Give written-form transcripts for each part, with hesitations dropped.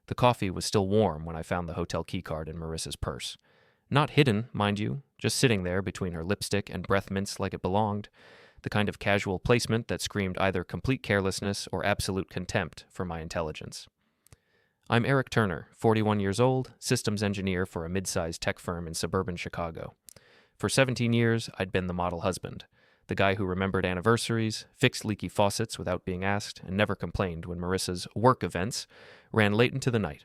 The coffee was still warm when I found the hotel keycard in Marissa's purse. Not hidden, mind you, just sitting there between her lipstick and breath mints like it belonged, the kind of casual placement that screamed either complete carelessness or absolute contempt for my intelligence. I'm Eric Turner, 41 years old, systems engineer for a mid-sized tech firm in suburban Chicago. For 17 years, I'd been the model husband, the guy who remembered anniversaries, fixed leaky faucets without being asked, and never complained when Marissa's work events ran late into the night.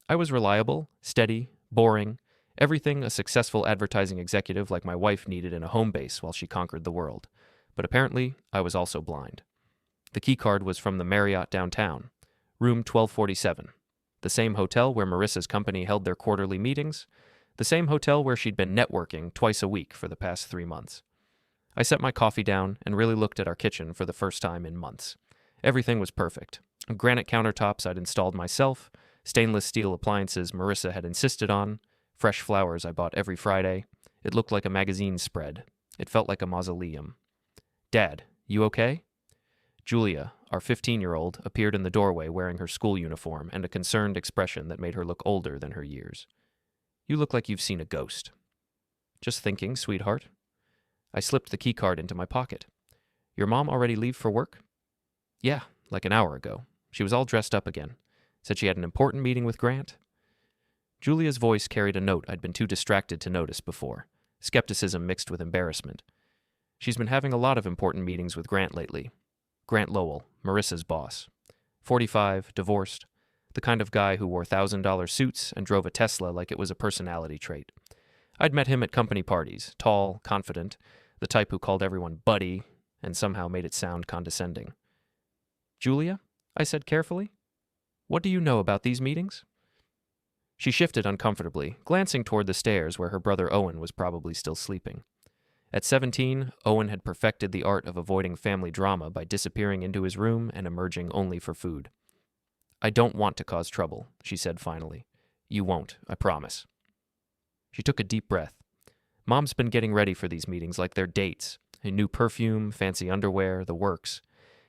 I was reliable, steady, boring, everything a successful advertising executive like my wife needed in a home base while she conquered the world. But apparently, I was also blind. The keycard was from the Marriott downtown, room 1247, the same hotel where Marissa's company held their quarterly meetings, the same hotel where she'd been networking twice a week for the past 3 months. I set my coffee down and really looked at our kitchen for the first time in months. Everything was perfect. Granite countertops I'd installed myself, stainless steel appliances Marissa had insisted on, fresh flowers I bought every Friday. It looked like a magazine spread. It felt like a mausoleum. "Dad, you okay?" Julia, our 15-year-old, appeared in the doorway wearing her school uniform and a concerned expression that made her look older than her years. "You look like you've seen a ghost." "Just thinking, sweetheart." I slipped the keycard into my pocket. "Your mom already leave for work?" "Yeah, like an hour ago. She was all dressed up again. Said she had an important meeting with Grant." Julia's voice carried a note I'd been too distracted to notice before, skepticism mixed with embarrassment. "She's been having a lot of important meetings with Grant lately. Grant Lowell, Marissa's boss. 45, divorced, the kind of guy who wore $1,000 suits and drove a Tesla like it was a personality trait. I'd met him at company parties, tall, confident, the type who called everyone buddy and somehow made it sound condescending. "Julia," I said carefully, "what do you know about these meetings?" She shifted uncomfortably, glancing toward the stairs where her brother Owen was probably still sleeping. At 17, Owen had perfected the art of avoiding family drama by disappearing into his room and emerging only for food. "I don't want to cause trouble," she said finally. "You won't, I promise." She took a deep breath. Mom's been getting ready for these meetings like they're dates. A new perfume, fancy underwear, the works.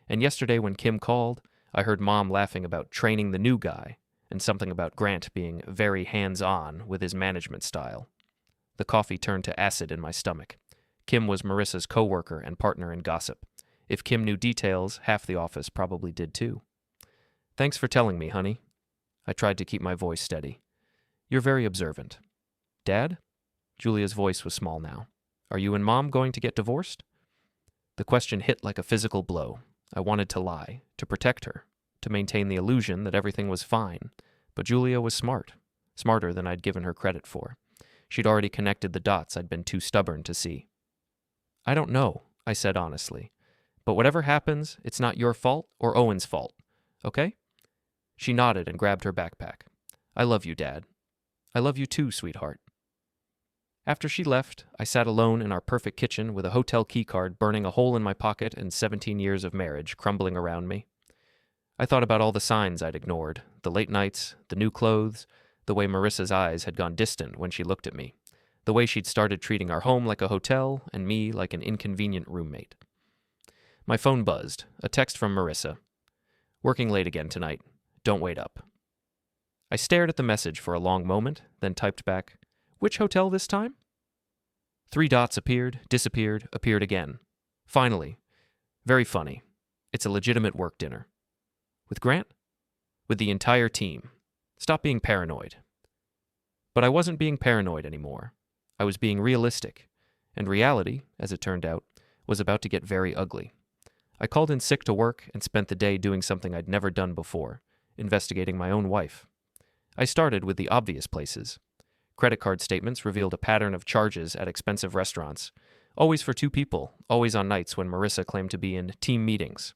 And yesterday when Kim called, I heard Mom laughing about training the new guy, and something about Grant being very hands-on with his management style. The coffee turned to acid in my stomach. Kim was Marissa's coworker and partner in gossip. If Kim knew details, half the office probably did too. "Thanks for telling me, honey." I tried to keep my voice steady. "You're very observant." "Dad?" Julia's voice was small now. "Are you and Mom going to get divorced?" The question hit like a physical blow. I wanted to lie, to protect her, to maintain the illusion that everything was fine. But Julia was smart, smarter than I'd given her credit for. She'd already connected the dots I'd been too stubborn to see. "I don't know," I said honestly. "But whatever happens, it's not your fault or Owen's fault, okay?" She nodded and grabbed her backpack. "I love you, Dad." "I love you too, sweetheart." After she left, I sat alone in our perfect kitchen with a hotel keycard burning a hole in my pocket and 17 years of marriage crumbling around me. I thought about all the signs I'd ignored, the late nights, the new clothes, the way Marissa's eyes had gone distant when she looked at me, the way she'd started treating our home like a hotel and me like an inconvenient roommate. My phone buzzed, a text from Marissa. "Working late again tonight. Don't wait up." I stared at the message for a long moment, then typed back, "Which hotel this time?" 3 dots appeared, disappeared, appeared again. Finally. Very funny. It's a legitimate work dinner. With Grant? With the entire team. Stop being paranoid. But I wasn't being paranoid anymore. I was being realistic. And reality, as it turned out, was about to get very ugly. I called in sick to work and spent the day doing something I'd never done before, investigating my own wife. I started with the obvious places. Credit card statements revealed a pattern of charges at expensive restaurants, always for 2 people, always on nights when Marissa claimed to be in team meetings.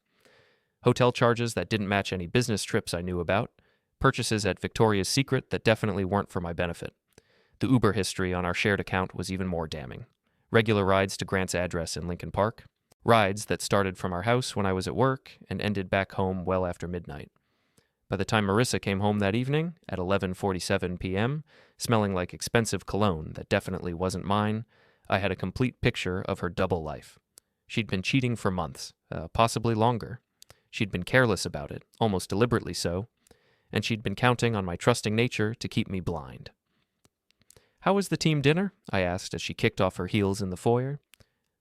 Hotel charges that didn't match any business trips I knew about, purchases at Victoria's Secret that definitely weren't for my benefit. The Uber history on our shared account was even more damning. Regular rides to Grant's address in Lincoln Park, rides that started from our house when I was at work and ended back home well after midnight. By the time Marissa came home that evening, at 11:47 p.m., smelling like expensive cologne that definitely wasn't mine, I had a complete picture of her double life. She'd been cheating for months, possibly longer. She'd been careless about it, almost deliberately so. and she'd been counting on my trusting nature to keep me blind. "How was the team dinner?" I asked as she kicked off her heels in the foyer.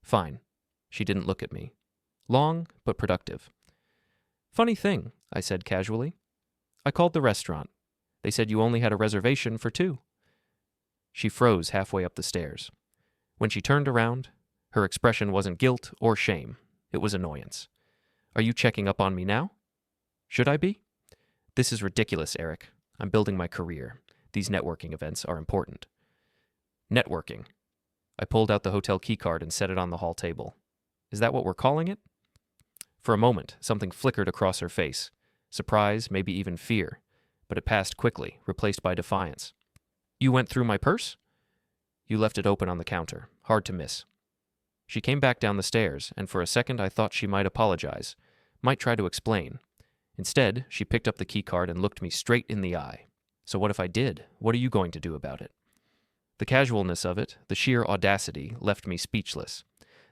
"Fine." She didn't look at me. "Long, but productive." "Funny thing," I said casually. "I called the restaurant. They said you only had a reservation for 2. She froze halfway up the stairs. When she turned around, her expression wasn't guilt or shame. It was annoyance. "Are you checking up on me now?" "Should I be?" "This is ridiculous, Eric. I'm building my career. These networking events are important." "Networking." I pulled out the hotel keycard and set it on the hall table. "Is that what we're calling it?" For a moment, something flickered across her face. Surprise, maybe even fear. But it passed quickly, replaced by defiance. "You went through my purse?" "You left it open on the counter. Hard to miss." She came back down the stairs, and for a second I thought she might apologize, might try to explain. Instead, she picked up the keycard and looked me straight in the eye. "So what if I did? What are you going to do about it?" The casualness of it, the sheer audacity, left me speechless.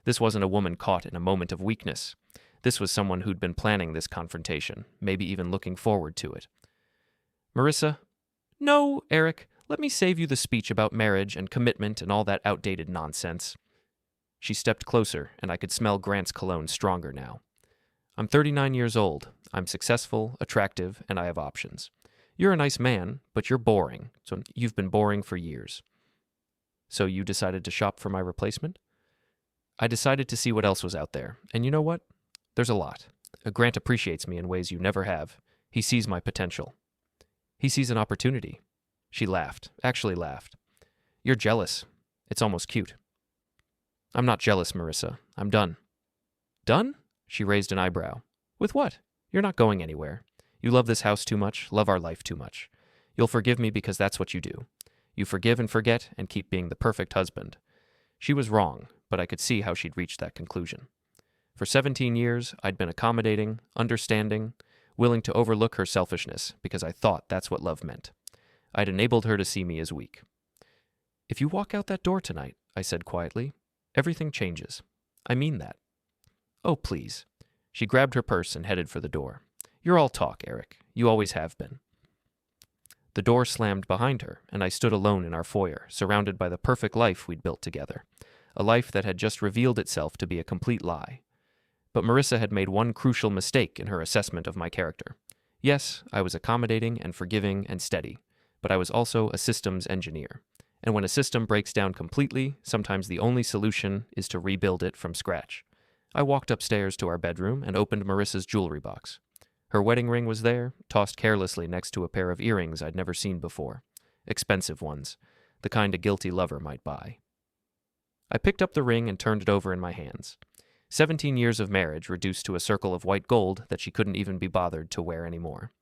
This wasn't a woman caught in a moment of weakness. This was someone who'd been planning this confrontation, maybe even looking forward to it. "Marissa?" "No, Eric, let me save you the speech about marriage and commitment and all that outdated nonsense." She stepped closer, and I could smell Grant's cologne stronger now. "I'm 39 years old. I'm successful, attractive, and I have options. You're a nice man, but you're boring, so you've been boring for years." "So you decided to shop for my replacement?" "I decided to see what else was out there, and you know what? There's a lot. Grant appreciates me in ways you never have. He sees my potential. He sees an opportunity." She laughed, actually laughed. "You're jealous. It's almost cute." "I'm not jealous, Marissa. I'm done." "Done?" She raised an eyebrow. "With what? You're not going anywhere. You love this house too much, love our life too much. You'll forgive me because that's what you do. You forgive and forget and keep being the perfect husband." She was wrong, but I could see how she'd reached that conclusion. For 17 years, I'd been accommodating, understanding, willing to overlook her selfishness because I thought that's what love meant. I'd enabled her to see me as weak. "If you walk out that door tonight," I said quietly, "everything changes. I mean that." "Oh, please." She grabbed her purse and headed for the door. "You're all talk, Eric. You always have been." The door slammed behind her, and I stood alone in our foyer, surrounded by the perfect life we'd built together, a life that had just revealed itself to be a complete lie. But Marissa had made one crucial mistake in her assessment of my character. Yes, I was accommodating and forgiving and steady, but I was also a systems engineer. And when a system breaks down completely, sometimes the only solution is to rebuild it from scratch. I walked upstairs to our bedroom and opened Marissa's jewelry box. Her wedding ring was there, tossed carelessly next to a pair of earrings I'd never seen before. Expensive ones, the kind a guilty lover might buy. I picked up the ring and turned it over in my hands. 17 years of marriage reduced to a circle of white gold that she couldn't even be bothered to wear anymore.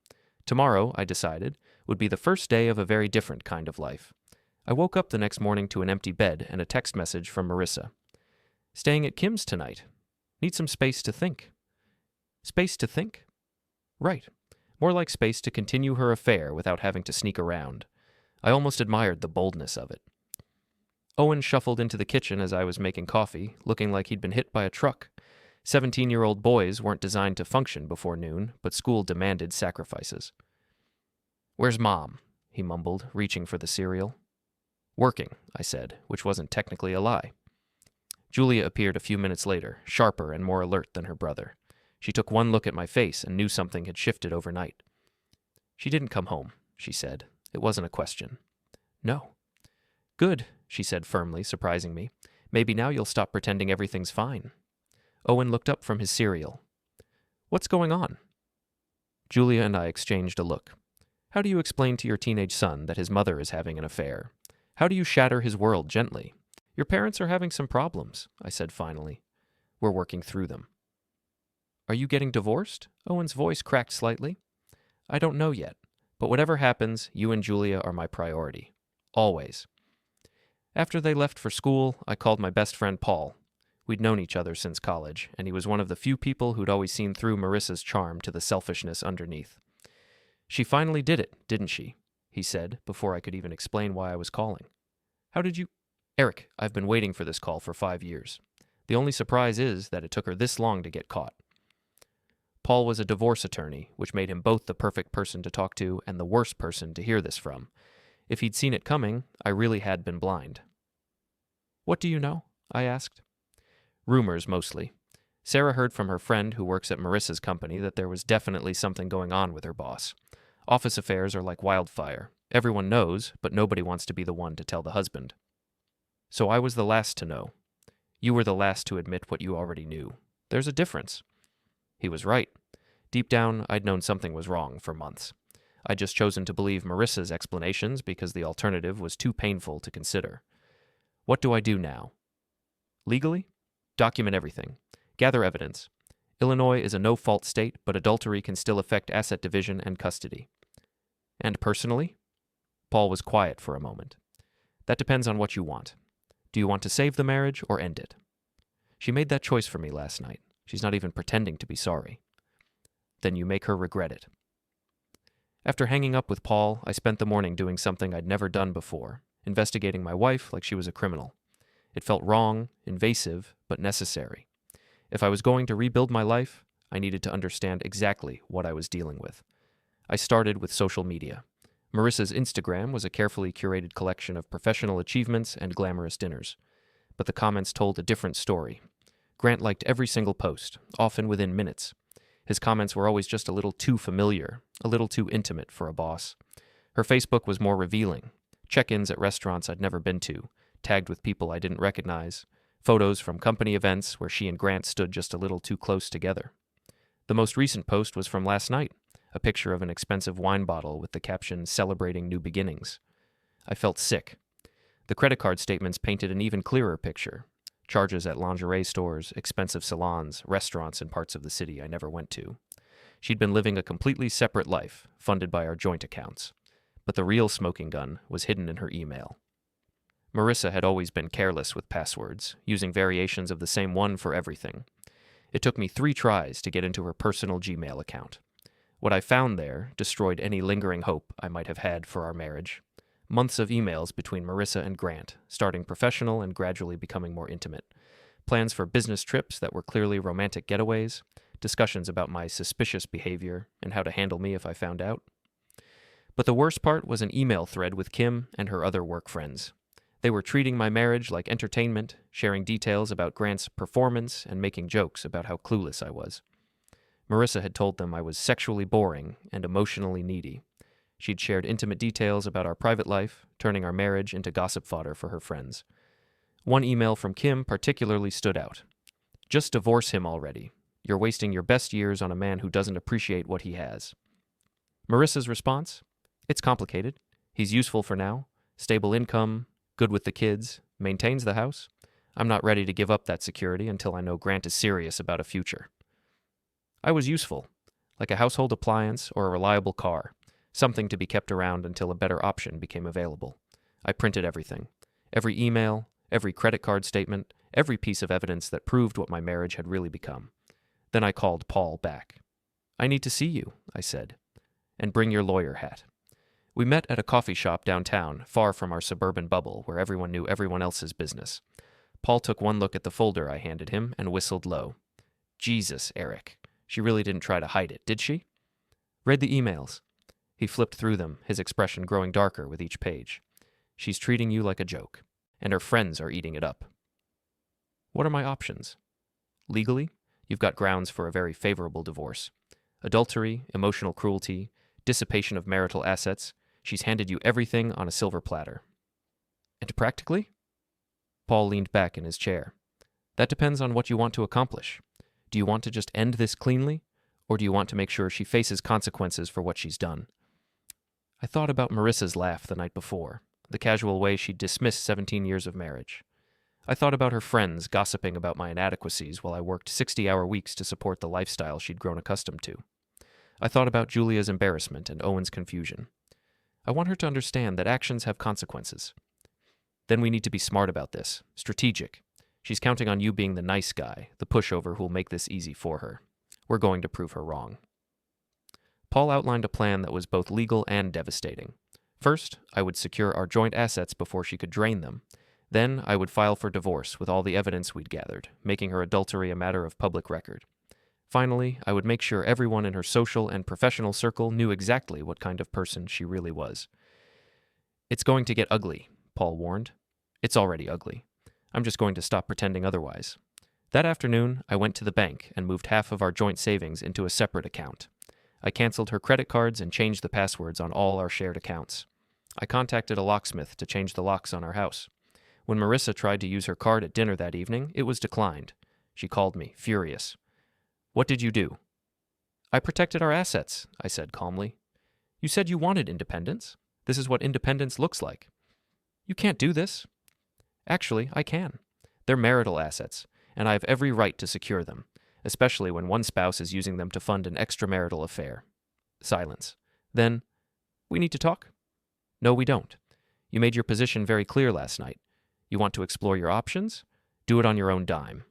Tomorrow, I decided, would be the first day of a very different kind of life. I woke up the next morning to an empty bed and a text message from Marissa. "Staying at Kim's tonight. Need some space to think." Space to think? Right. More like space to continue her affair without having to sneak around. I almost admired the boldness of it. Owen shuffled into the kitchen as I was making coffee, looking like he'd been hit by a truck. 17-year-old boys weren't designed to function before noon, but school demanded sacrifices. "Where's Mom?" he mumbled, reaching for the cereal. "Working," I said, which wasn't technically a lie. Julia appeared a few minutes later, sharper and more alert than her brother. She took one look at my face and knew something had shifted overnight. "She didn't come home," she said. It wasn't a question. "No." "Good," she said firmly, surprising me. "Maybe now you'll stop pretending everything's fine." Owen looked up from his cereal. "What's going on?" Julia and I exchanged a look. How do you explain to your teenage son that his mother is having an affair? How do you shatter his world gently? "Your parents are having some problems," I said finally. "We're working through them." "Are you getting divorced?" Owen's voice cracked slightly. "I don't know yet, but whatever happens, you and Julia are my priority. Always." After they left for school, I called my best friend Paul. We'd known each other since college, and he was one of the few people who'd always seen through Marissa's charm to the selfishness underneath. "She finally did it, didn't she?" he said, before I could even explain why I was calling. "How did you—" "Eric, I've been waiting for this call for 5 years. The only surprise is that it took her this long to get caught." Paul was a divorce attorney, which made him both the perfect person to talk to and the worst person to hear this from. If he'd seen it coming, I really had been blind. "What do you know?" I asked. "Rumors, mostly. Sarah heard from her friend who works at Marissa's company that there was definitely something going on with her boss. Office affairs are like wildfire. Everyone knows, but nobody wants to be the one to tell the husband. So I was the last to know. You were the last to admit what you already knew. There's a difference." He was right. Deep down, I'd known something was wrong for months. I'd just chosen to believe Marissa's explanations because the alternative was too painful to consider. What do I do now? Legally? Document everything. Gather evidence. Illinois is a no-fault state, but adultery can still affect asset division and custody. And personally? Paul was quiet for a moment. That depends on what you want. Do you want to save the marriage or end it? She made that choice for me last night. She's not even pretending to be sorry. Then you make her regret it. After hanging up with Paul, I spent the morning doing something I'd never done before, investigating my wife like she was a criminal. It felt wrong, invasive, but necessary. If I was going to rebuild my life, I needed to understand exactly what I was dealing with. I started with social media. Marissa's Instagram was a carefully curated collection of professional achievements and glamorous dinners. But the comments told a different story. Grant liked every single post, often within minutes. His comments were always just a little too familiar, a little too intimate for a boss. Her Facebook was more revealing. Check-ins at restaurants I'd never been to, tagged with people I didn't recognize. Photos from company events where she and Grant stood just a little too close together. The most recent post was from last night, a picture of an expensive wine bottle with the caption "Celebrating New Beginnings." I felt sick. The credit card statements painted an even clearer picture. Charges at lingerie stores, expensive salons, restaurants in parts of the city I never went to. She'd been living a completely separate life, funded by our joint accounts. But the real smoking gun was hidden in her email. Marissa had always been careless with passwords, using variations of the same one for everything. It took me 3 tries to get into her personal Gmail account. What I found there destroyed any lingering hope I might have had for our marriage. Months of emails between Marissa and Grant, starting professional and gradually becoming more intimate. Plans for business trips that were clearly romantic getaways, discussions about my suspicious behavior and how to handle me if I found out. But the worst part was an email thread with Kim and her other work friends. They were treating my marriage like entertainment, sharing details about Grant's performance and making jokes about how clueless I was. Marissa had told them I was sexually boring and emotionally needy. She'd shared intimate details about our private life, turning our marriage into gossip fodder for her friends. One email from Kim particularly stood out. "Just divorce him already. You're wasting your best years on a man who doesn't appreciate what he has." Marissa's response? "It's complicated. He's useful for now. Stable income, good with the kids, maintains the house. I'm not ready to give up that security until I know Grant is serious about a future." I was useful, like a household appliance or a reliable car. Something to be kept around until a better option became available. I printed everything. Every email, every credit card statement, every piece of evidence that proved what my marriage had really become. Then I called Paul back. "I need to see you," I said. "And bring your lawyer hat." We met at a coffee shop downtown, far from our suburban bubble where everyone knew everyone else's business. Paul took one look at the folder I handed him and whistled low. "Jesus, Eric. She really didn't try to hide it, did she?" "Read the emails." He flipped through them, his expression growing darker with each page. "She's treating you like a joke, and her friends are eating it up." What are my options? Legally, you've got grounds for a very favorable divorce. Adultery, emotional cruelty, dissipation of marital assets. She's handed you everything on a silver platter. And practically? Paul leaned back in his chair. That depends on what you want to accomplish. Do you want to just end this cleanly, or do you want to make sure she faces consequences for what she's done? I thought about Marissa's laugh the night before, the casual way she'd dismissed 17 years of marriage. I thought about her friends gossiping about my inadequacies while I worked 60-hour weeks to support the lifestyle she'd grown accustomed to. I thought about Julia's embarrassment and Owen's confusion. I want her to understand that actions have consequences. Then we need to be smart about this, strategic. She's counting on you being the nice guy, the pushover who'll make this easy for her. We're going to prove her wrong. Paul outlined a plan that was both legal and devastating. First, I would secure our joint assets before she could drain them. Then, I would file for divorce with all the evidence we'd gathered, making her adultery a matter of public record. Finally, I would make sure everyone in her social and professional circle knew exactly what kind of person she really was. "It's going to get ugly," Paul warned. "It's already ugly. I'm just going to stop pretending otherwise." That afternoon, I went to the bank and moved half of our joint savings into a separate account. I canceled her credit cards and changed the passwords on all our shared accounts. I contacted a locksmith to change the locks on our house. When Marissa tried to use her card at dinner that evening, it was declined. She called me, furious. "What did you do?" "I protected our assets," I said calmly. "You said you wanted independence. This is what independence looks like." "You can't do this." "Actually, I can. They're marital assets, and I have every right to secure them, especially when one spouse is using them to fund an extramarital affair." Silence. Then, "We need to talk?" "No, we don't. You made your position very clear last night. You want to explore your options? Do it on your own dime."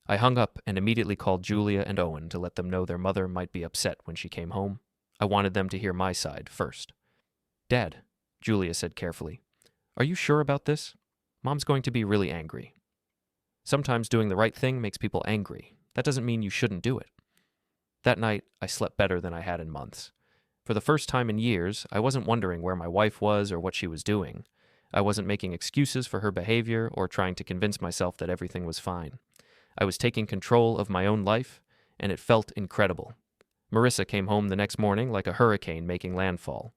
I hung up and immediately called Julia and Owen to let them know their mother might be upset when she came home. I wanted them to hear my side first. "Dad," Julia said carefully, "are you sure about this? Mom's going to be really angry." "Sometimes doing the right thing makes people angry. That doesn't mean you shouldn't do it." That night, I slept better than I had in months. For the first time in years, I wasn't wondering where my wife was or what she was doing. I wasn't making excuses for her behavior or trying to convince myself that everything was fine. I was taking control of my own life, and it felt incredible. Marissa came home the next morning like a hurricane making landfall.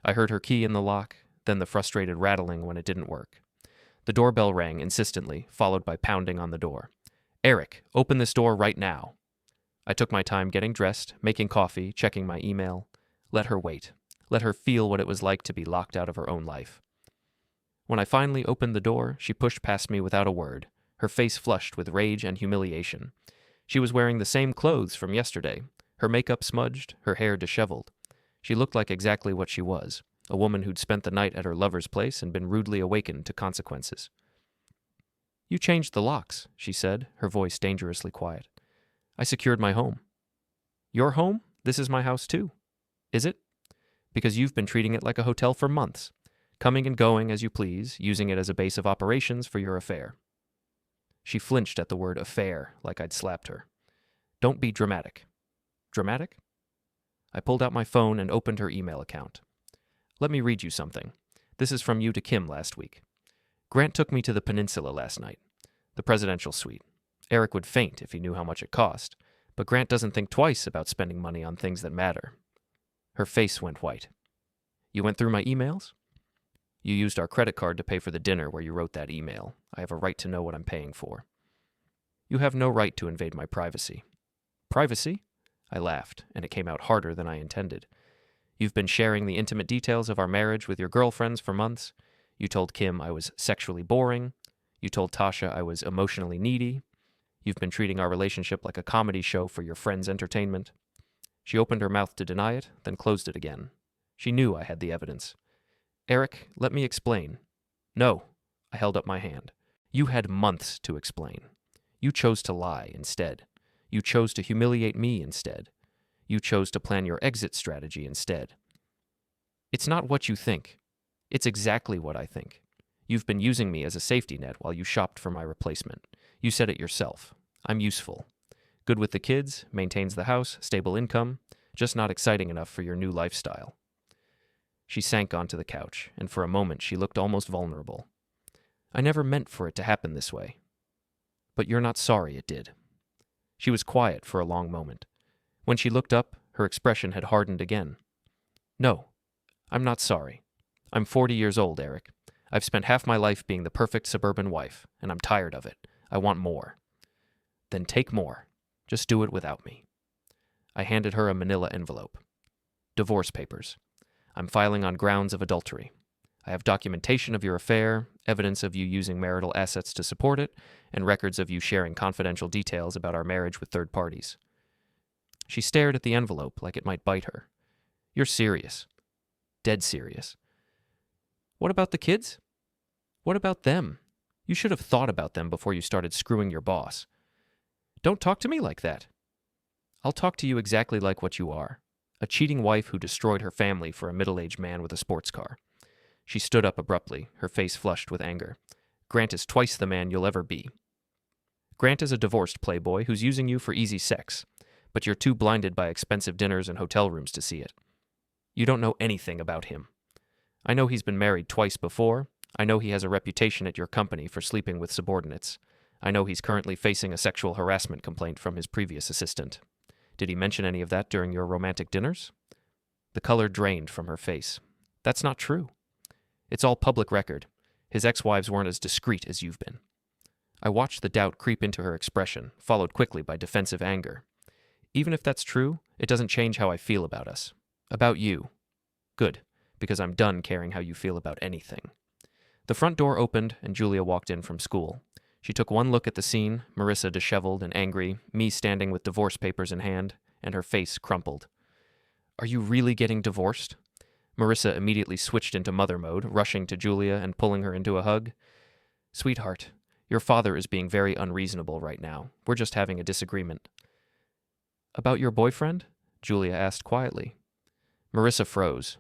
I heard her key in the lock, then the frustrated rattling when it didn't work. The doorbell rang insistently, followed by pounding on the door. "Eric, open this door right now." I took my time getting dressed, making coffee, checking my email. Let her wait. Let her feel what it was like to be locked out of her own life. When I finally opened the door, she pushed past me without a word, her face flushed with rage and humiliation. She was wearing the same clothes from yesterday, her makeup smudged, her hair disheveled. She looked like exactly what she was, a woman who'd spent the night at her lover's place and been rudely awakened to consequences. "You changed the locks," she said, her voice dangerously quiet. "I secured my home." "Your home? This is my house too." "Is it?" "Because you've been treating it like a hotel for months, coming and going as you please, using it as a base of operations for your affair." She flinched at the word affair, like I'd slapped her. "Don't be dramatic." "Dramatic?" I pulled out my phone and opened her email account. "Let me read you something. This is from you to Kim last week. Grant took me to the peninsula last night, the presidential suite. Eric would faint if he knew how much it cost, but Grant doesn't think twice about spending money on things that matter." Her face went white. "You went through my emails?" "You used our credit card to pay for the dinner where you wrote that email. I have a right to know what I'm paying for." "You have no right to invade my privacy." "Privacy?" I laughed, and it came out harder than I intended. "You've been sharing the intimate details of our marriage with your girlfriends for months. You told Kim I was sexually boring. You told Tasha I was emotionally needy. You've been treating our relationship like a comedy show for your friends' entertainment." She opened her mouth to deny it, then closed it again. She knew I had the evidence. "Eric, let me explain." "No." I held up my hand. "You had months to explain. You chose to lie instead. You chose to humiliate me instead. You chose to plan your exit strategy instead." "It's not what you think. It's exactly what I think. You've been using me as a safety net while you shopped for my replacement. You said it yourself. I'm useful. Good with the kids, maintains the house, stable income, just not exciting enough for your new lifestyle." She sank onto the couch, and for a moment she looked almost vulnerable. "I never meant for it to happen this way." "But you're not sorry it did." She was quiet for a long moment. When she looked up, her expression had hardened again. "No, I'm not sorry. I'm 40 years old, Eric. I've spent half my life being the perfect suburban wife, and I'm tired of it. I want more." "Then take more. Just do it without me." I handed her a manila envelope. "Divorce papers. I'm filing on grounds of adultery. I have documentation of your affair, evidence of you using marital assets to support it, and records of you sharing confidential details about our marriage with third parties." She stared at the envelope like it might bite her. "You're serious. Dead serious." "What about the kids? What about them? You should have thought about them before you started screwing your boss." "Don't talk to me like that." "I'll talk to you exactly like what you are. A cheating wife who destroyed her family for a middle-aged man with a sports car." She stood up abruptly, her face flushed with anger. "Grant is twice the man you'll ever be." Grant is a divorced playboy who's using you for easy sex, but you're too blinded by expensive dinners and hotel rooms to see it. You don't know anything about him. I know he's been married twice before. I know he has a reputation at your company for sleeping with subordinates. I know he's currently facing a sexual harassment complaint from his previous assistant. Did he mention any of that during your romantic dinners? The color drained from her face. That's not true. It's all public record. His ex-wives weren't as discreet as you've been. I watched the doubt creep into her expression, followed quickly by defensive anger. Even if that's true, it doesn't change how I feel about us. About you. Good, because I'm done caring how you feel about anything. The front door opened, and Julia walked in from school. She took one look at the scene, Marissa disheveled and angry, me standing with divorce papers in hand, and her face crumpled. Are you really getting divorced? Marissa immediately switched into mother mode, rushing to Julia and pulling her into a hug. Sweetheart, your father is being very unreasonable right now. We're just having a disagreement. About your boyfriend? Julia asked quietly. Marissa froze.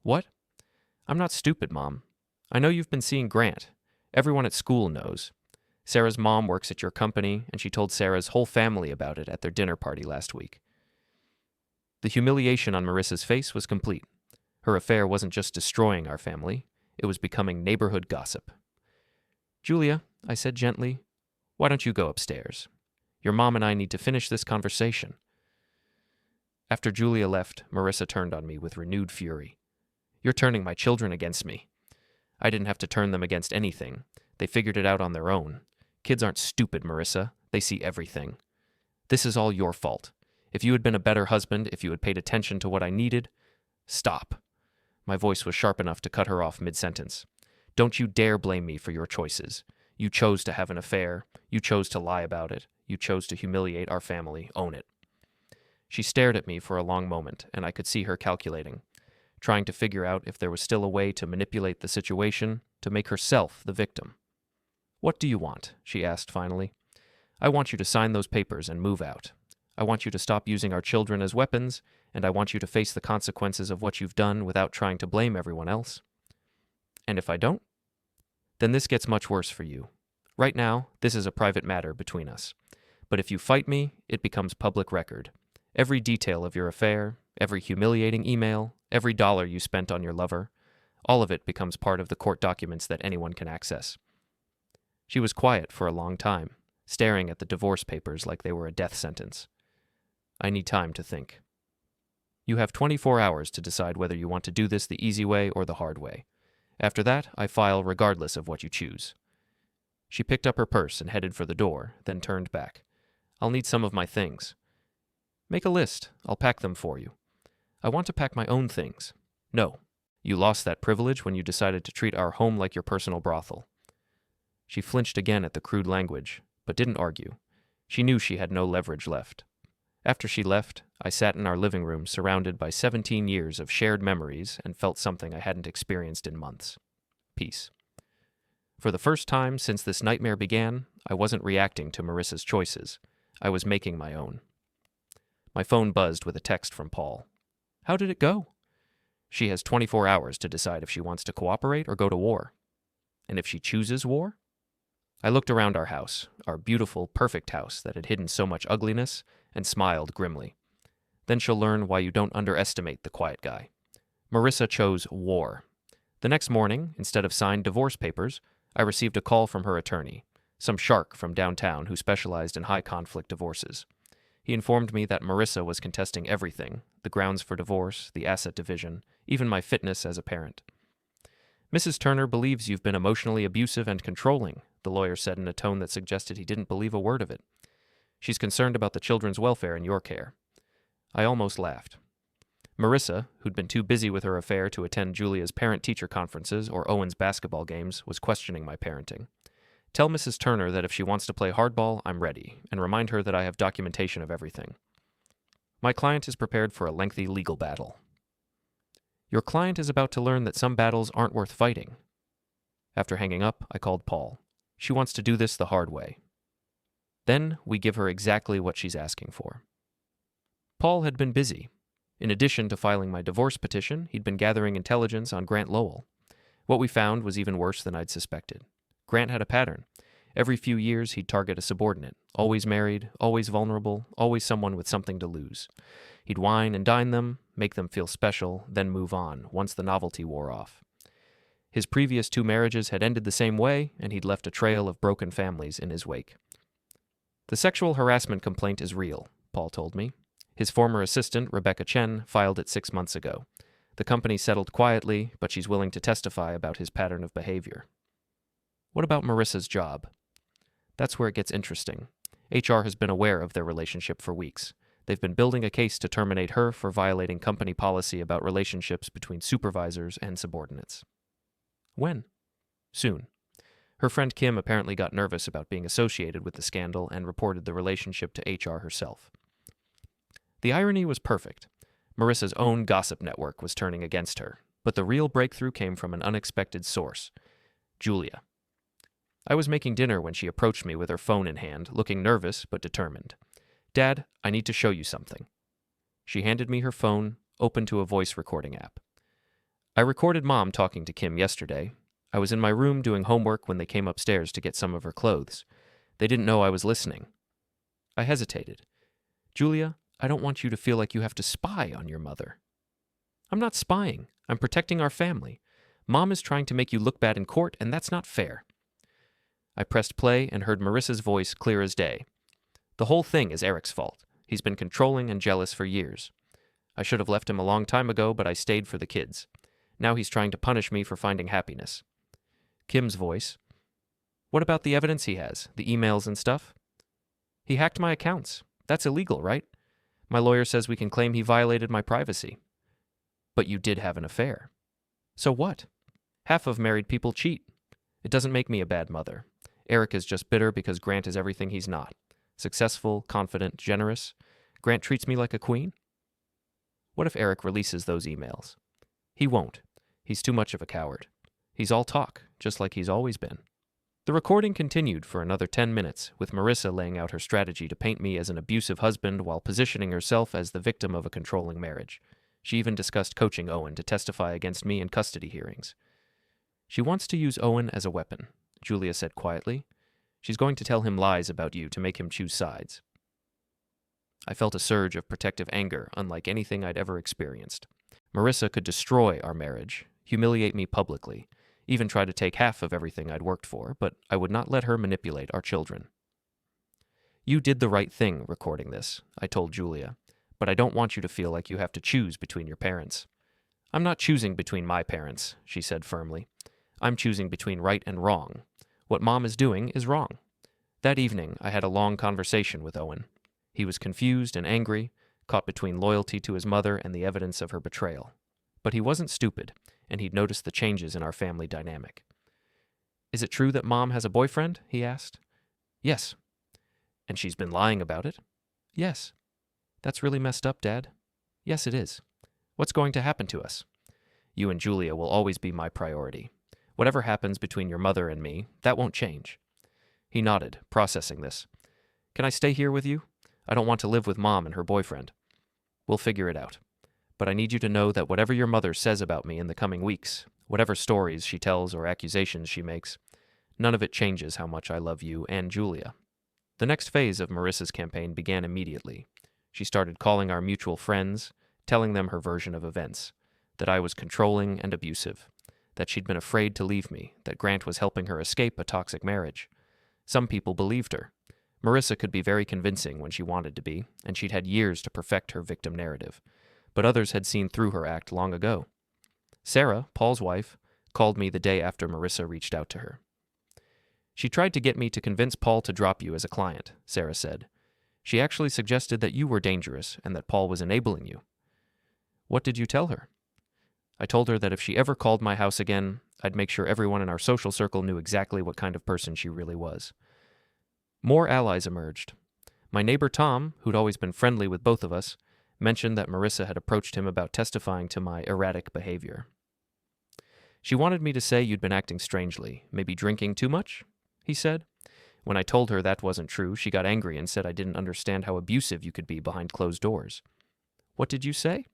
What? I'm not stupid, Mom. I know you've been seeing Grant. Everyone at school knows. Sarah's mom works at your company, and she told Sarah's whole family about it at their dinner party last week. The humiliation on Marissa's face was complete. Her affair wasn't just destroying our family, it was becoming neighborhood gossip. Julia, I said gently, why don't you go upstairs? Your mom and I need to finish this conversation. After Julia left, Marissa turned on me with renewed fury. You're turning my children against me. I didn't have to turn them against anything. They figured it out on their own. Kids aren't stupid, Marissa. They see everything. This is all your fault. If you had been a better husband, if you had paid attention to what I needed... Stop. My voice was sharp enough to cut her off mid-sentence. Don't you dare blame me for your choices. You chose to have an affair. You chose to lie about it. You chose to humiliate our family. Own it. She stared at me for a long moment, and I could see her calculating, trying to figure out if there was still a way to manipulate the situation, to make herself the victim. What do you want? She asked finally. I want you to sign those papers and move out. I want you to stop using our children as weapons, and I want you to face the consequences of what you've done without trying to blame everyone else. And if I don't? Then this gets much worse for you. Right now, this is a private matter between us. But if you fight me, it becomes public record. Every detail of your affair, every humiliating email, every dollar you spent on your lover, all of it becomes part of the court documents that anyone can access. She was quiet for a long time, staring at the divorce papers like they were a death sentence. I need time to think. You have 24 hours to decide whether you want to do this the easy way or the hard way. After that, I file regardless of what you choose. She picked up her purse and headed for the door, then turned back. I'll need some of my things. Make a list. I'll pack them for you. I want to pack my own things. No, you lost that privilege when you decided to treat our home like your personal brothel. She flinched again at the crude language, but didn't argue. She knew she had no leverage left. After she left, I sat in our living room surrounded by 17 years of shared memories and felt something I hadn't experienced in months. Peace. For the first time since this nightmare began, I wasn't reacting to Marissa's choices. I was making my own. My phone buzzed with a text from Paul. How did it go? She has 24 hours to decide if she wants to cooperate or go to war. And if she chooses war? I looked around our house, our beautiful, perfect house that had hidden so much ugliness, and smiled grimly. Then she'll learn why you don't underestimate the quiet guy. Marissa chose war. The next morning, instead of signed divorce papers, I received a call from her attorney, some shark from downtown who specialized in high-conflict divorces. He informed me that Marissa was contesting everything, the grounds for divorce, the asset division, even my fitness as a parent. Mrs. Turner believes you've been emotionally abusive and controlling, the lawyer said in a tone that suggested he didn't believe a word of it. She's concerned about the children's welfare in your care. I almost laughed. Marissa, who'd been too busy with her affair to attend Julia's parent-teacher conferences or Owen's basketball games, was questioning my parenting. Tell Mrs. Turner that if she wants to play hardball, I'm ready, and remind her that I have documentation of everything. My client is prepared for a lengthy legal battle. Your client is about to learn that some battles aren't worth fighting. After hanging up, I called Paul. She wants to do this the hard way. Then we give her exactly what she's asking for. Paul had been busy. In addition to filing my divorce petition, he'd been gathering intelligence on Grant Lowell. What we found was even worse than I'd suspected. Grant had a pattern. Every few years, he'd target a subordinate, always married, always vulnerable, always someone with something to lose. He'd wine and dine them, make them feel special, then move on, once the novelty wore off. His previous 2 marriages had ended the same way, and he'd left a trail of broken families in his wake. The sexual harassment complaint is real, Paul told me. His former assistant, Rebecca Chen, filed it 6 months ago. The company settled quietly, but she's willing to testify about his pattern of behavior. What about Marissa's job? That's where it gets interesting. HR has been aware of their relationship for weeks. They've been building a case to terminate her for violating company policy about relationships between supervisors and subordinates. When? Soon. Her friend Kim apparently got nervous about being associated with the scandal and reported the relationship to HR herself. The irony was perfect. Marissa's own gossip network was turning against her, but the real breakthrough came from an unexpected source: Julia. I was making dinner when she approached me with her phone in hand, looking nervous but determined. "Dad, I need to show you something." She handed me her phone, open to a voice recording app. I recorded Mom talking to Kim yesterday. I was in my room doing homework when they came upstairs to get some of her clothes. They didn't know I was listening. I hesitated. "Julia, I don't want you to feel like you have to spy on your mother." "I'm not spying. I'm protecting our family. Mom is trying to make you look bad in court, and that's not fair." I pressed play and heard Marissa's voice clear as day. "The whole thing is Eric's fault. He's been controlling and jealous for years. I should have left him a long time ago, but I stayed for the kids. Now he's trying to punish me for finding happiness." Kim's voice: "What about the evidence he has, the emails and stuff?" "He hacked my accounts. That's illegal, right? My lawyer says we can claim he violated my privacy." "But you did have an affair." "So what? Half of married people cheat. It doesn't make me a bad mother. Eric is just bitter because Grant is everything he's not. Successful, confident, generous. Grant treats me like a queen." "What if Eric releases those emails?" "He won't. He's too much of a coward. He's all talk, just like he's always been." The recording continued for another 10 minutes, with Marissa laying out her strategy to paint me as an abusive husband while positioning herself as the victim of a controlling marriage. She even discussed coaching Owen to testify against me in custody hearings. "She wants to use Owen as a weapon," Julia said quietly. "She's going to tell him lies about you to make him choose sides." I felt a surge of protective anger unlike anything I'd ever experienced. Marissa could destroy our marriage, humiliate me publicly, even try to take half of everything I'd worked for, but I would not let her manipulate our children. "You did the right thing recording this," I told Julia, "but I don't want you to feel like you have to choose between your parents." "I'm not choosing between my parents," she said firmly. "I'm choosing between right and wrong. What Mom is doing is wrong." That evening, I had a long conversation with Owen. He was confused and angry, caught between loyalty to his mother and the evidence of her betrayal. But he wasn't stupid, and he'd noticed the changes in our family dynamic. "Is it true that Mom has a boyfriend?" he asked. "Yes." "And she's been lying about it?" "Yes." "That's really messed up, Dad." "Yes, it is. What's going to happen to us?" "You and Julia will always be my priority. Whatever happens between your mother and me, that won't change." He nodded, processing this. "Can I stay here with you? I don't want to live with Mom and her boyfriend." "We'll figure it out. But I need you to know that whatever your mother says about me in the coming weeks, whatever stories she tells or accusations she makes, none of it changes how much I love you and Julia." The next phase of Marissa's campaign began immediately. She started calling our mutual friends, telling them her version of events, that I was controlling and abusive, that she'd been afraid to leave me, that Grant was helping her escape a toxic marriage. Some people believed her. Marissa could be very convincing when she wanted to be, and she'd had years to perfect her victim narrative. But others had seen through her act long ago. Sarah, Paul's wife, called me the day after Marissa reached out to her. "She tried to get me to convince Paul to drop you as a client," Sarah said. "She actually suggested that you were dangerous and that Paul was enabling you." "What did you tell her?" "I told her that if she ever called my house again, I'd make sure everyone in our social circle knew exactly what kind of person she really was." More allies emerged. My neighbor Tom, who'd always been friendly with both of us, mentioned that Marissa had approached him about testifying to my erratic behavior. "She wanted me to say you'd been acting strangely, maybe drinking too much," he said. When I told her that wasn't true, she got angry and said I didn't understand how abusive you could be behind closed doors. "What did you say?"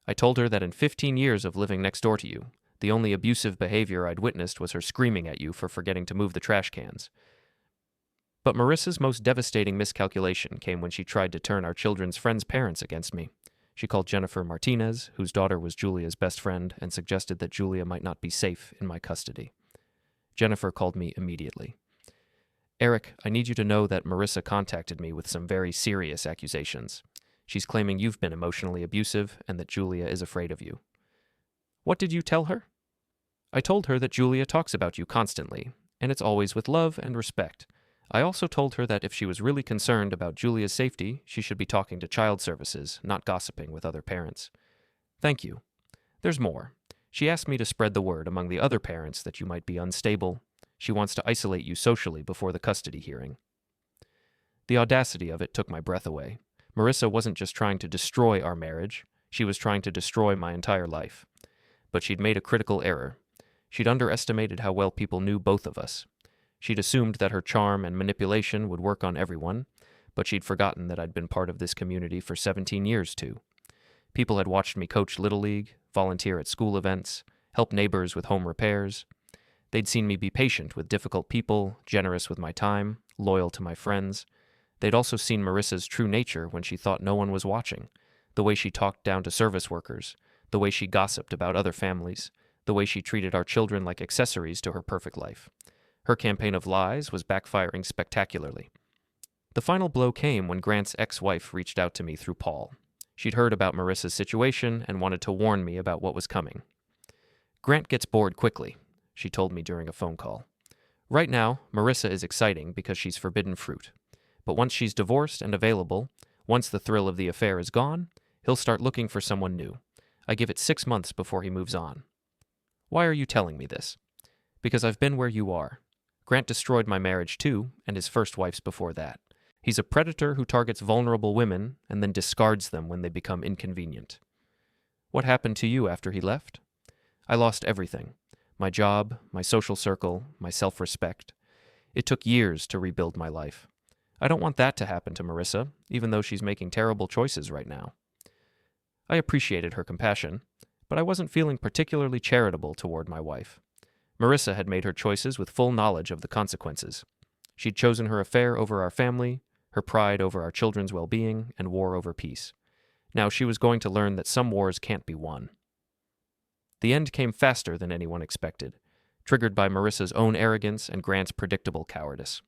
I told her that in 15 years of living next door to you, the only abusive behavior I'd witnessed was her screaming at you for forgetting to move the trash cans. But Marissa's most devastating miscalculation came when she tried to turn our children's friends' parents against me. She called Jennifer Martinez, whose daughter was Julia's best friend, and suggested that Julia might not be safe in my custody. Jennifer called me immediately. Eric, I need you to know that Marissa contacted me with some very serious accusations. She's claiming you've been emotionally abusive and that Julia is afraid of you. What did you tell her? I told her that Julia talks about you constantly, and it's always with love and respect. I also told her that if she was really concerned about Julia's safety, she should be talking to child services, not gossiping with other parents. Thank you. There's more. She asked me to spread the word among the other parents that you might be unstable. She wants to isolate you socially before the custody hearing. The audacity of it took my breath away. Marissa wasn't just trying to destroy our marriage, she was trying to destroy my entire life. But she'd made a critical error. She'd underestimated how well people knew both of us. She'd assumed that her charm and manipulation would work on everyone, but she'd forgotten that I'd been part of this community for 17 years, too. People had watched me coach Little League, volunteer at school events, help neighbors with home repairs. They'd seen me be patient with difficult people, generous with my time, loyal to my friends. They'd also seen Marissa's true nature when she thought no one was watching, the way she talked down to service workers, the way she gossiped about other families, the way she treated our children like accessories to her perfect life. Her campaign of lies was backfiring spectacularly. The final blow came when Grant's ex-wife reached out to me through Paul. She'd heard about Marissa's situation and wanted to warn me about what was coming. Grant gets bored quickly, she told me during a phone call. Right now, Marissa is exciting because she's forbidden fruit. But once she's divorced and available, once the thrill of the affair is gone, he'll start looking for someone new. I give it 6 months before he moves on. Why are you telling me this? Because I've been where you are. Grant destroyed my marriage too, and his first wife's before that. He's a predator who targets vulnerable women and then discards them when they become inconvenient. What happened to you after he left? I lost everything. My job, my social circle, my self-respect. It took years to rebuild my life. I don't want that to happen to Marissa, even though she's making terrible choices right now. I appreciated her compassion, but I wasn't feeling particularly charitable toward my wife. Marissa had made her choices with full knowledge of the consequences. She'd chosen her affair over our family, her pride over our children's well-being, and war over peace. Now she was going to learn that some wars can't be won. The end came faster than anyone expected, triggered by Marissa's own arrogance and Grant's predictable cowardice.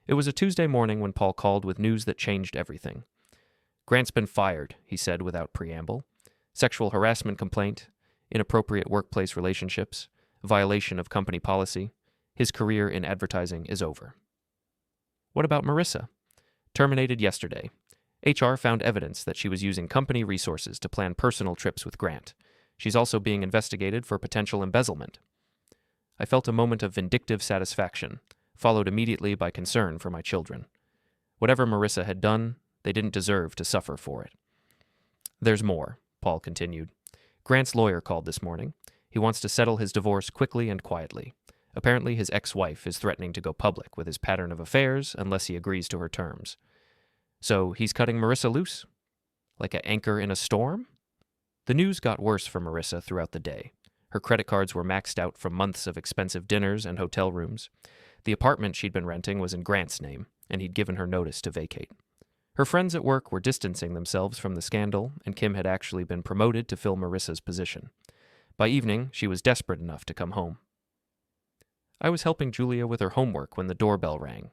It was a Tuesday morning when Paul called with news that changed everything. Grant's been fired, he said without preamble. Sexual harassment complaint, inappropriate workplace relationships, violation of company policy. His career in advertising is over. What about Marissa? Terminated yesterday. HR found evidence that she was using company resources to plan personal trips with Grant. She's also being investigated for potential embezzlement. I felt a moment of vindictive satisfaction, followed immediately by concern for my children. Whatever Marissa had done, they didn't deserve to suffer for it. There's more, Paul continued. Grant's lawyer called this morning. He wants to settle his divorce quickly and quietly. Apparently his ex-wife is threatening to go public with his pattern of affairs unless he agrees to her terms. So he's cutting Marissa loose? Like an anchor in a storm? The news got worse for Marissa throughout the day. Her credit cards were maxed out from months of expensive dinners and hotel rooms. The apartment she'd been renting was in Grant's name, and he'd given her notice to vacate. Her friends at work were distancing themselves from the scandal, and Kim had actually been promoted to fill Marissa's position. By evening, she was desperate enough to come home. I was helping Julia with her homework when the doorbell rang.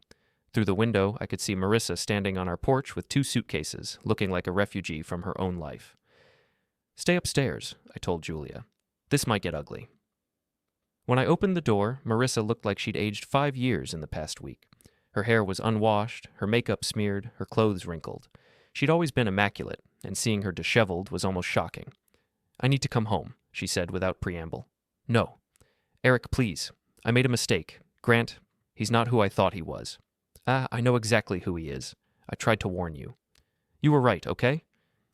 Through the window, I could see Marissa standing on our porch with 2 suitcases, looking like a refugee from her own life. Stay upstairs, I told Julia. This might get ugly. When I opened the door, Marissa looked like she'd aged 5 years in the past week. Her hair was unwashed, her makeup smeared, her clothes wrinkled. She'd always been immaculate, and seeing her disheveled was almost shocking. I need to come home, she said without preamble. No. Eric, please. I made a mistake. Grant, he's not who I thought he was. I know exactly who he is. I tried to warn you. You were right, okay?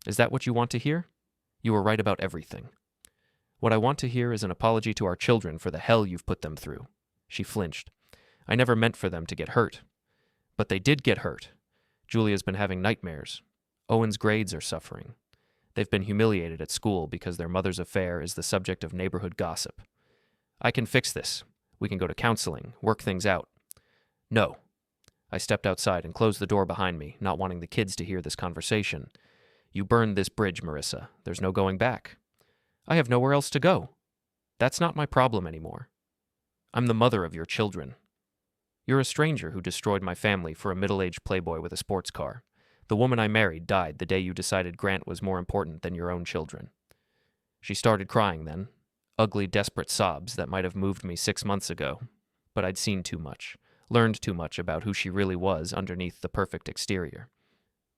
Is that what you want to hear? You were right about everything. What I want to hear is an apology to our children for the hell you've put them through. She flinched. I never meant for them to get hurt. But they did get hurt. Julia's been having nightmares. Owen's grades are suffering. They've been humiliated at school because their mother's affair is the subject of neighborhood gossip. I can fix this. We can go to counseling, work things out. No. I stepped outside and closed the door behind me, not wanting the kids to hear this conversation. You burned this bridge, Marissa. There's no going back. I have nowhere else to go. That's not my problem anymore. I'm the mother of your children. You're a stranger who destroyed my family for a middle-aged playboy with a sports car. The woman I married died the day you decided Grant was more important than your own children. She started crying then, ugly, desperate sobs that might have moved me 6 months ago, but I'd seen too much, learned too much about who she really was underneath the perfect exterior.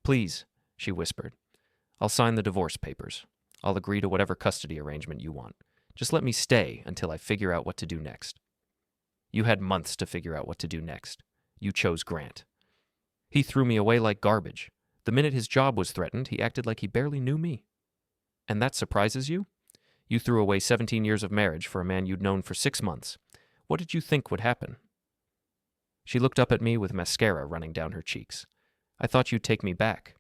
Please, she whispered. I'll sign the divorce papers. I'll agree to whatever custody arrangement you want. Just let me stay until I figure out what to do next. You had months to figure out what to do next. You chose Grant. He threw me away like garbage. The minute his job was threatened, he acted like he barely knew me. And that surprises you? You threw away 17 years of marriage for a man you'd known for 6 months. What did you think would happen? She looked up at me with mascara running down her cheeks. I thought you'd take me back.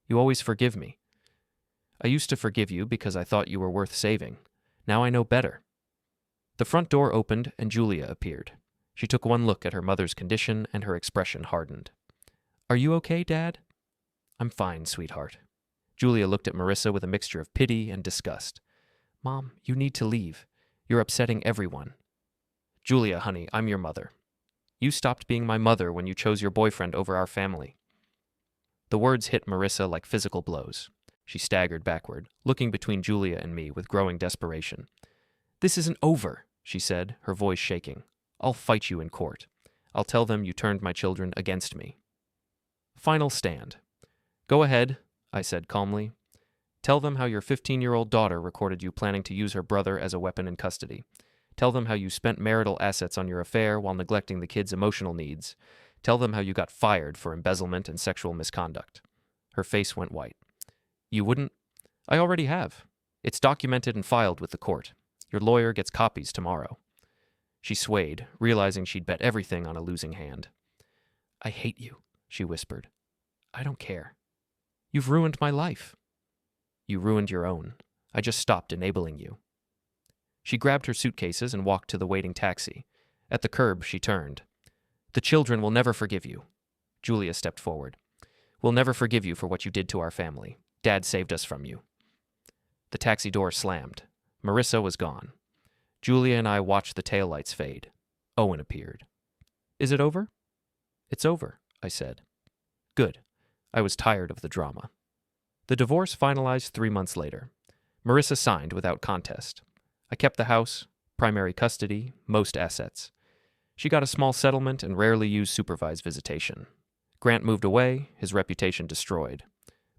You always forgive me. I used to forgive you because I thought you were worth saving. Now I know better. The front door opened and Julia appeared. She took one look at her mother's condition and her expression hardened. Are you okay, Dad? I'm fine, sweetheart. Julia looked at Marissa with a mixture of pity and disgust. Mom, you need to leave. You're upsetting everyone. Julia, honey, I'm your mother. You stopped being my mother when you chose your boyfriend over our family. The words hit Marissa like physical blows. She staggered backward, looking between Julia and me with growing desperation. This isn't over, she said, her voice shaking. I'll fight you in court. I'll tell them you turned my children against me. Final stand. Go ahead, I said calmly. Tell them how your 15-year-old daughter recorded you planning to use her brother as a weapon in custody. Tell them how you spent marital assets on your affair while neglecting the kids' emotional needs. Tell them how you got fired for embezzlement and sexual misconduct. Her face went white. You wouldn't? I already have. It's documented and filed with the court. Your lawyer gets copies tomorrow. She swayed, realizing she'd bet everything on a losing hand. I hate you, she whispered. I don't care. You've ruined my life. You ruined your own. I just stopped enabling you. She grabbed her suitcases and walked to the waiting taxi. At the curb, she turned. The children will never forgive you. Julia stepped forward. We'll never forgive you for what you did to our family. Dad saved us from you. The taxi door slammed. Marissa was gone. Julia and I watched the taillights fade. Owen appeared. Is it over? It's over, I said. Good. I was tired of the drama. The divorce finalized 3 months later. Marissa signed without contest. I kept the house, primary custody, most assets. She got a small settlement and rarely used supervised visitation. Grant moved away, his reputation destroyed.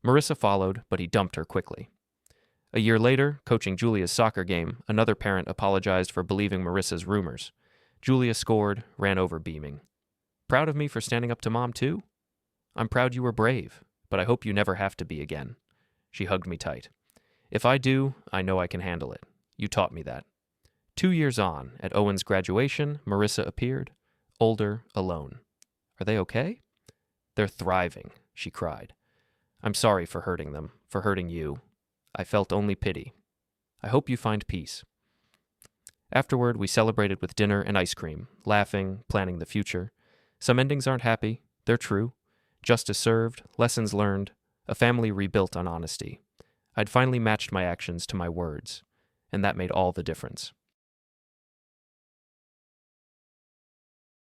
Marissa followed, but he dumped her quickly. A year later, coaching Julia's soccer game, another parent apologized for believing Marissa's rumors. Julia scored, ran over beaming. Proud of me for standing up to Mom, too? I'm proud you were brave, but I hope you never have to be again. She hugged me tight. If I do, I know I can handle it. You taught me that. 2 years on, at Owen's graduation, Marissa appeared, older, alone. Are they okay? They're thriving, she cried. I'm sorry for hurting them, for hurting you. I felt only pity. I hope you find peace. Afterward, we celebrated with dinner and ice cream, laughing, planning the future. Some endings aren't happy. They're true. Justice served, lessons learned, a family rebuilt on honesty. I'd finally matched my actions to my words, and that made all the difference.